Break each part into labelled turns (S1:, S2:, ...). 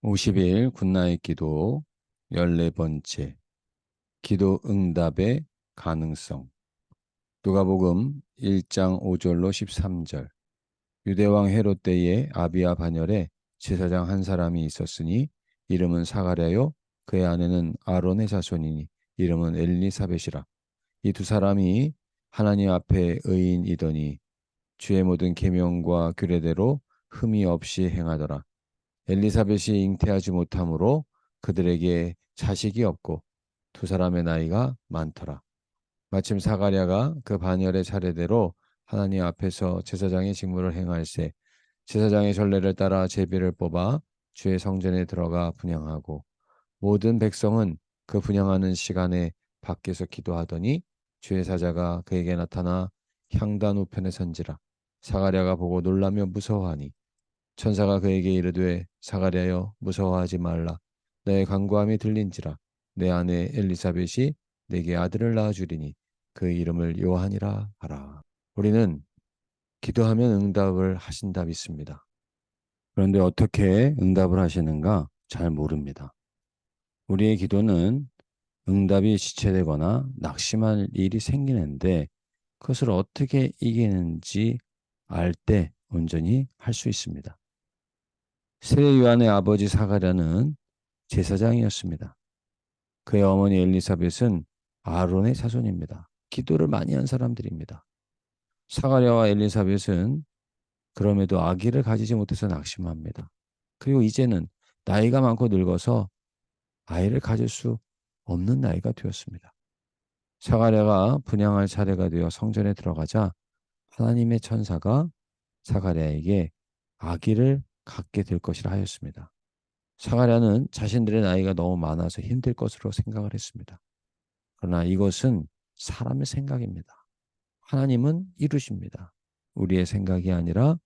S1: 50일 굿나잇 기도 14번째 기도 응답의 가능성. 누가복음 1장 5절로 13절. 유대왕 헤롯 때에 아비야 반열에 제사장 한 사람이 있었으니 이름은 사가랴요 그의 아내는 아론의 자손이니 이름은 엘리사벳이라. 이 두 사람이 하나님 앞에 의인이더니 주의 모든 계명과 규례대로 흠이 없이 행하더라. 엘리사벳이 잉태하지 못하므로 그들에게 자식이 없고 두 사람의 나이가 많더라. 마침 사가랴가 그 반열의 차례대로 하나님 앞에서 제사장의 직무를 행할세 제사장의 전례를 따라 제비를 뽑아 주의 성전에 들어가 분향하고 모든 백성은 그 분향하는 시간에 밖에서 기도하더니 주의 사자가 그에게 나타나 향단 우편에 선지라. 사가랴가 보고 놀라며 무서워하니 천사가 그에게 이르되 사가랴여 무서워하지 말라. 너의 간구함이 들린지라. 내 아내 엘리사벳이 내게 아들을 낳아주리니 그 이름을 요한이라 하라. 우리는 기도하면 응답을 하신다 믿습니다. 그런데 어떻게 응답을 하시는가 잘 모릅니다. 우리의 기도는 응답이 지체되거나 낙심할 일이 생기는데 그것을 어떻게 이기는지 알 때 온전히 할 수 있습니다. 세례 요한의 아버지 사가랴는 제사장이었습니다. 그의 어머니 엘리사벳은 아론의 자손입니다. 기도를 많이 한 사람들입니다. 사가랴와 엘리사벳은 그럼에도 아기를 가지지 못해서 낙심합니다. 그리고 이제는 나이가 많고 늙어서 아이를 가질 수 없는 나이가 되었습니다. 사가랴가 분향할 차례가 되어 성전에 들어가자 하나님의 천사가 사가랴에게 아기를 갖게 될 것이라 하였습니다. 사가랴는 자신들의 나이가 너무 많아서 힘들 것으로 생각을 했습니다. 그러나 이것은 사람의 생각입니다. 하나님은 이루십니다. 우리의 생각이 아니라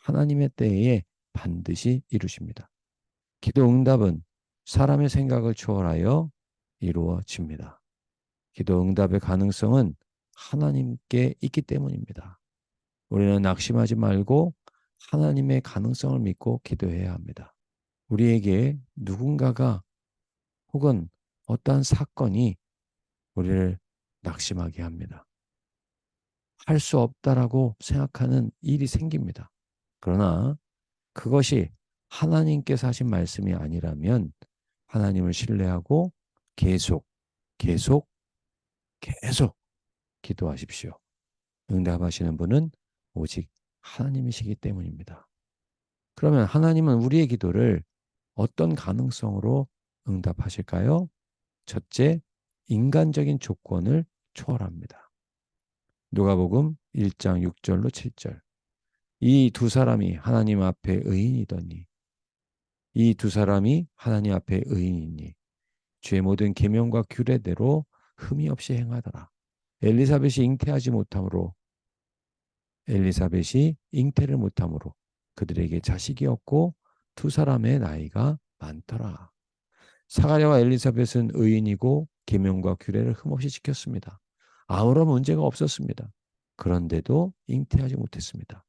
S1: 하나님의 때에 반드시 이루십니다. 기도 응답은 사람의 생각을 초월하여 이루어집니다. 기도 응답의 가능성은 하나님께 있기 때문입니다. 우리는 낙심하지 말고 하나님의 가능성을 믿고 기도해야 합니다. 우리에게 누군가가 혹은 어떠한 사건이 우리를 낙심하게 합니다. 할 수 없다라고 생각하는 일이 생깁니다. 그러나 그것이 하나님께서 하신 말씀이 아니라면 하나님을 신뢰하고 계속 계속 계속 기도하십시오. 응답하시는 분은 오직 하나님이시기 때문입니다. 그러면 하나님은 우리의 기도를 어떤 가능성으로 응답하실까요? 첫째, 인간적인 조건을 초월합니다. 누가복음 1장 6절로 7절. 이 두 사람이 하나님 앞에 의인이더니 이 두 사람이 하나님 앞에 의인이니 주의 모든 계명과 규례대로 흠이 없이 행하더라. 엘리사벳이 잉태를 못함으로 그들에게 자식이 없고 두 사람의 나이가 많더라. 사가랴와 엘리사벳은 의인이고 계명과 규례를 흠없이 지켰습니다. 아무런 문제가 없었습니다. 그런데도 잉태하지 못했습니다.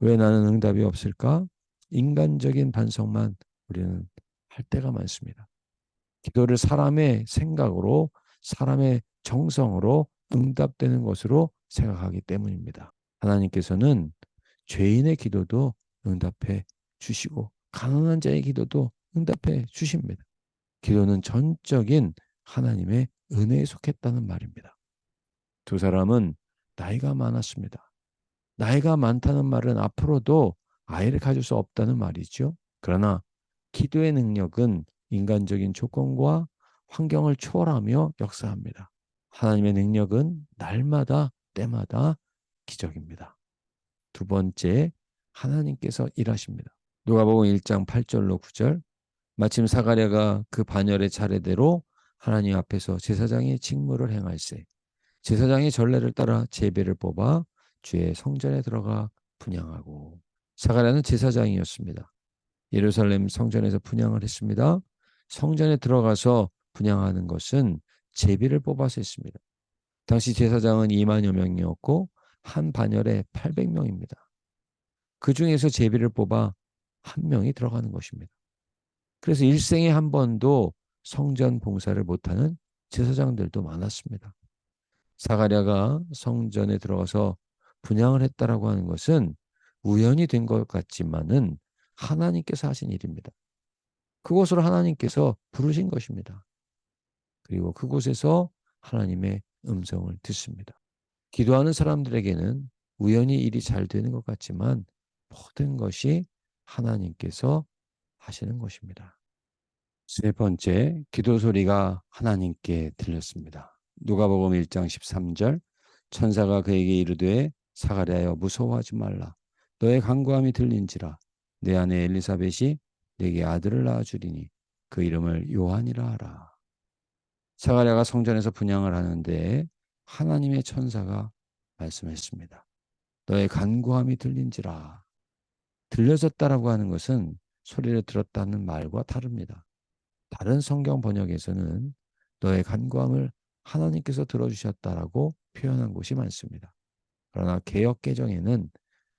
S1: 왜 나는 응답이 없을까? 인간적인 반성만 우리는 할 때가 많습니다. 기도를 사람의 생각으로, 사람의 정성으로 응답되는 것으로 생각하기 때문입니다. 하나님께서는 죄인의 기도도 응답해 주시고 가난한 자의 기도도 응답해 주십니다. 기도는 전적인 하나님의 은혜에 속했다는 말입니다. 두 사람은 나이가 많았습니다. 나이가 많다는 말은 앞으로도 아이를 가질 수 없다는 말이죠. 그러나 기도의 능력은 인간적인 조건과 환경을 초월하며 역사합니다. 하나님의 능력은 날마다 때마다 기적입니다. 두 번째, 하나님께서 일하십니다. 누가복음 1장 8절로 9절. 마침 사가랴가 그 반열의 차례대로 하나님 앞에서 제사장의 직무를 행할세 제사장의 전례를 따라 제비를 뽑아 주의 성전에 들어가 분향하고. 사가랴는 제사장이었습니다. 예루살렘 성전에서 분향을 했습니다. 성전에 들어가서 분향하는 것은 제비를 뽑아서 했습니다. 당시 제사장은 2만여 명이었고 한 반열에 800명입니다. 그 중에서 제비를 뽑아 한 명이 들어가는 것입니다. 그래서 일생에 한 번도 성전 봉사를 못하는 제사장들도 많았습니다. 사가랴가 성전에 들어가서 분향을 했다라고 하는 것은 우연히 된 것 같지만은 하나님께서 하신 일입니다. 그곳으로 하나님께서 부르신 것입니다. 그리고 그곳에서 하나님의 음성을 듣습니다. 기도하는 사람들에게는 우연히 일이 잘 되는 것 같지만 모든 것이 하나님께서 하시는 것입니다. 세 번째, 기도 소리가 하나님께 들렸습니다. 누가복음 1장 13절, 천사가 그에게 이르되 사가랴여 무서워하지 말라. 너의 간구함이 들린지라. 내 아내 엘리사벳이 내게 아들을 낳아주리니 그 이름을 요한이라 하라. 사가랴가 성전에서 분향을 하는데 하나님의 천사가 말씀했습니다. 너의 간구함이 들린지라. 들려졌다라고 하는 것은 소리를 들었다는 말과 다릅니다. 다른 성경 번역에서는 너의 간구함을 하나님께서 들어주셨다라고 표현한 곳이 많습니다. 그러나 개역 개정에는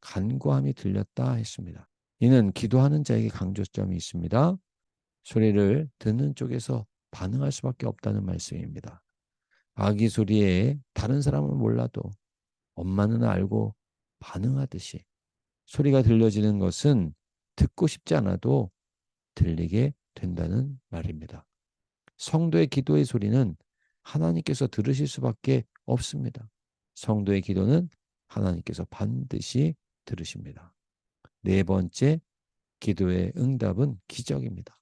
S1: 간구함이 들렸다 했습니다. 이는 기도하는 자에게 강조점이 있습니다. 소리를 듣는 쪽에서 반응할 수밖에 없다는 말씀입니다. 아기 소리에 다른 사람은 몰라도 엄마는 알고 반응하듯이 소리가 들려지는 것은 듣고 싶지 않아도 들리게 된다는 말입니다. 성도의 기도의 소리는 하나님께서 들으실 수밖에 없습니다. 성도의 기도는 하나님께서 반드시 들으십니다. 네 번째, 기도의 응답은 기적입니다.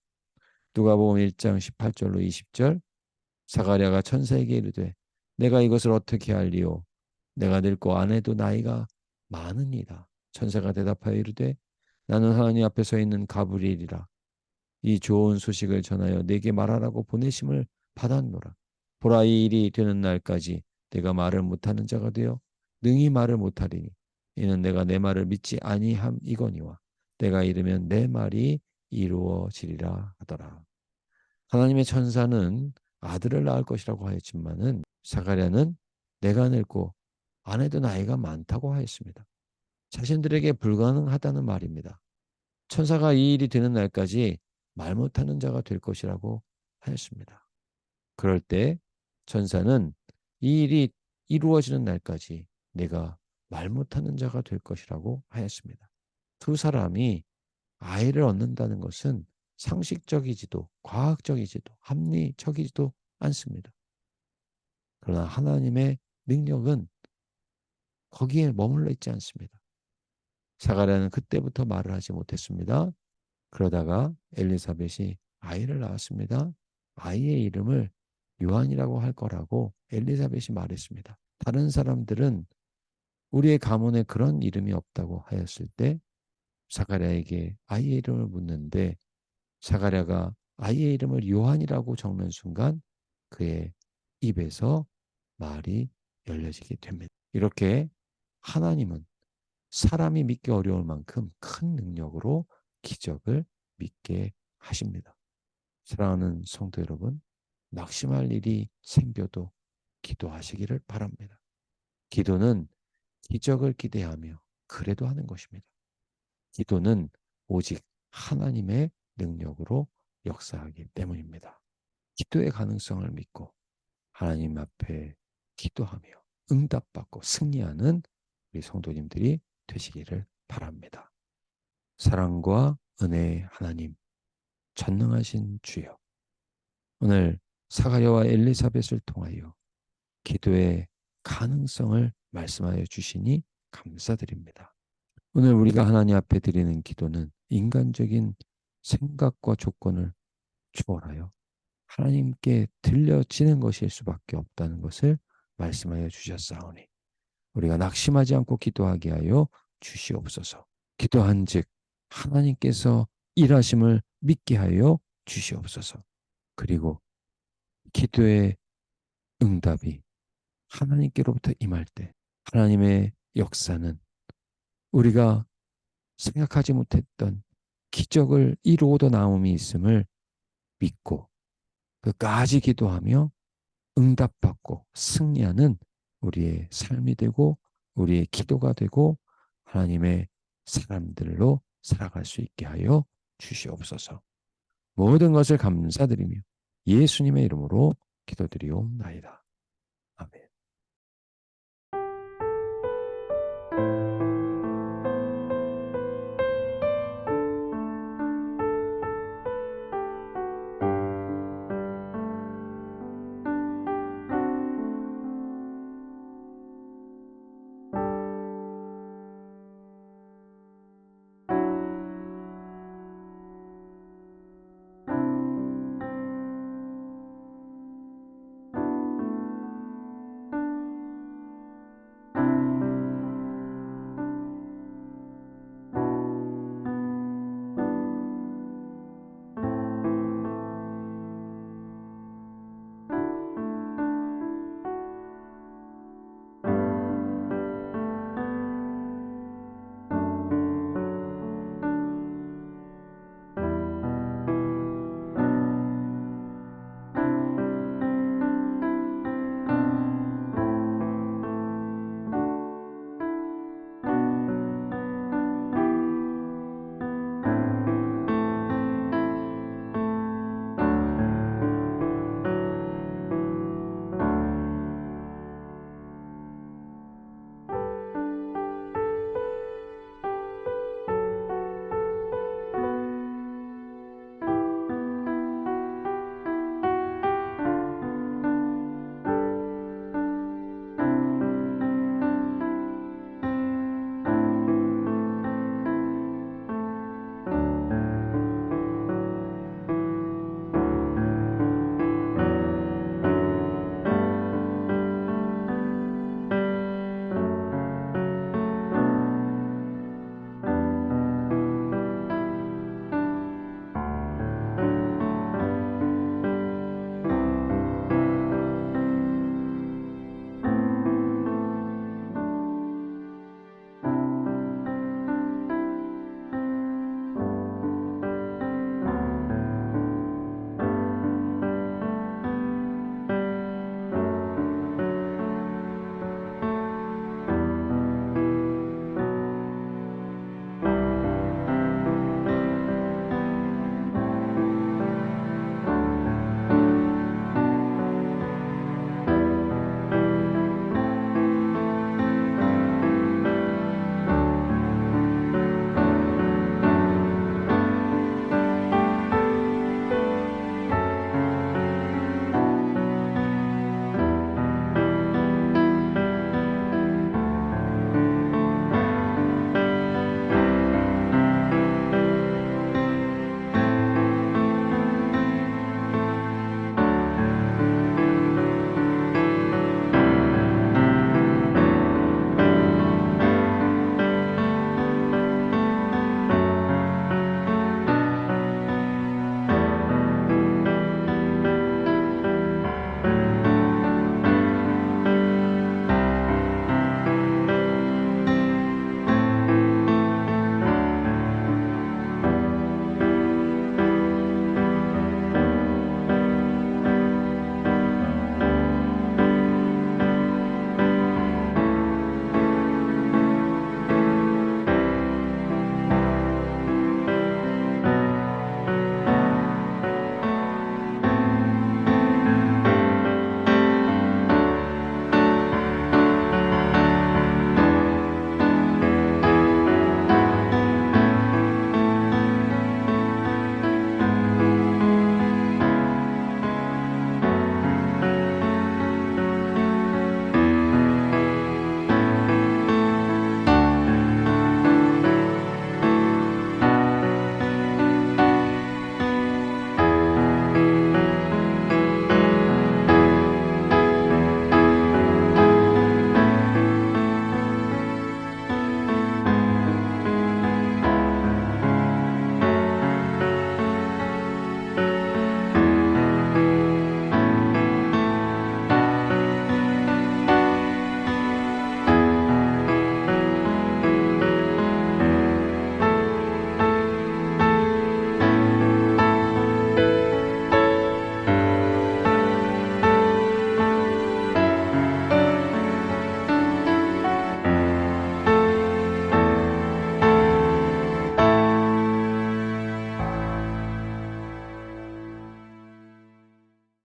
S1: 누가복음 1장 18절로 20절, 사가랴가 천사에게 이르되 내가 이것을 어떻게 알리오? 내가 늙고 아내도 나이가 많으니라. 천사가 대답하여 이르되 나는 하나님 앞에 서 있는 가브리엘이라. 이 좋은 소식을 전하여 내게 말하라고 보내심을 받았노라. 보라, 이 일이 되는 날까지 내가 말을 못하는 자가 되어 능히 말을 못하리니 이는 내가 내 말을 믿지 아니함이거니와 내가 이르면 내 말이 이루어지리라 하더라. 하나님의 천사는 아들을 낳을 것이라고 하였지만은 사가랴는 내가 늙고 아내도 나이가 많다고 하였습니다. 자신들에게 불가능하다는 말입니다. 천사가 이 일이 되는 날까지 말 못하는 자가 될 것이라고 하였습니다. 그럴 때 천사는 이 일이 이루어지는 날까지 내가 말 못하는 자가 될 것이라고 하였습니다. 두 사람이 아이를 얻는다는 것은 상식적이지도 과학적이지도 합리적이지도 않습니다. 그러나 하나님의 능력은 거기에 머물러 있지 않습니다. 사가랴는 그때부터 말을 하지 못했습니다. 그러다가 엘리사벳이 아이를 낳았습니다. 아이의 이름을 요한이라고 할 거라고 엘리사벳이 말했습니다. 다른 사람들은 우리의 가문에 그런 이름이 없다고 하였을 때 사가랴에게 아이의 이름을 묻는데 사가랴가 아이의 이름을 요한이라고 적는 순간 그의 입에서 말이 열려지게 됩니다. 이렇게 하나님은 사람이 믿기 어려울 만큼 큰 능력으로 기적을 믿게 하십니다. 사랑하는 성도 여러분, 낙심할 일이 생겨도 기도하시기를 바랍니다. 기도는 기적을 기대하며 그래도 하는 것입니다. 기도는 오직 하나님의 능력으로 역사하기 때문입니다. 기도의 가능성을 믿고 하나님 앞에 기도하며 응답받고 승리하는 우리 성도님들이 되시기를 바랍니다. 사랑과 은혜의 하나님, 전능하신 주여, 오늘 사가랴와 엘리사벳을 통하여 기도의 가능성을 말씀하여 주시니 감사드립니다. 오늘 우리가 하나님 앞에 드리는 기도는 인간적인 생각과 조건을 초월하여 하나님께 들려지는 것일 수밖에 없다는 것을 말씀하여 주셨사오니 우리가 낙심하지 않고 기도하게 하여 주시옵소서. 기도한즉 하나님께서 일하심을 믿게 하여 주시옵소서. 그리고 기도의 응답이 하나님께로부터 임할 때 하나님의 역사는 우리가 생각하지 못했던 기적을 이루어도 나옴이 있음을 믿고 끝까지 기도하며 응답받고 승리하는 우리의 삶이 되고 우리의 기도가 되고 하나님의 사람들로 살아갈 수 있게 하여 주시옵소서. 모든 것을 감사드리며 예수님의 이름으로 기도드리옵나이다.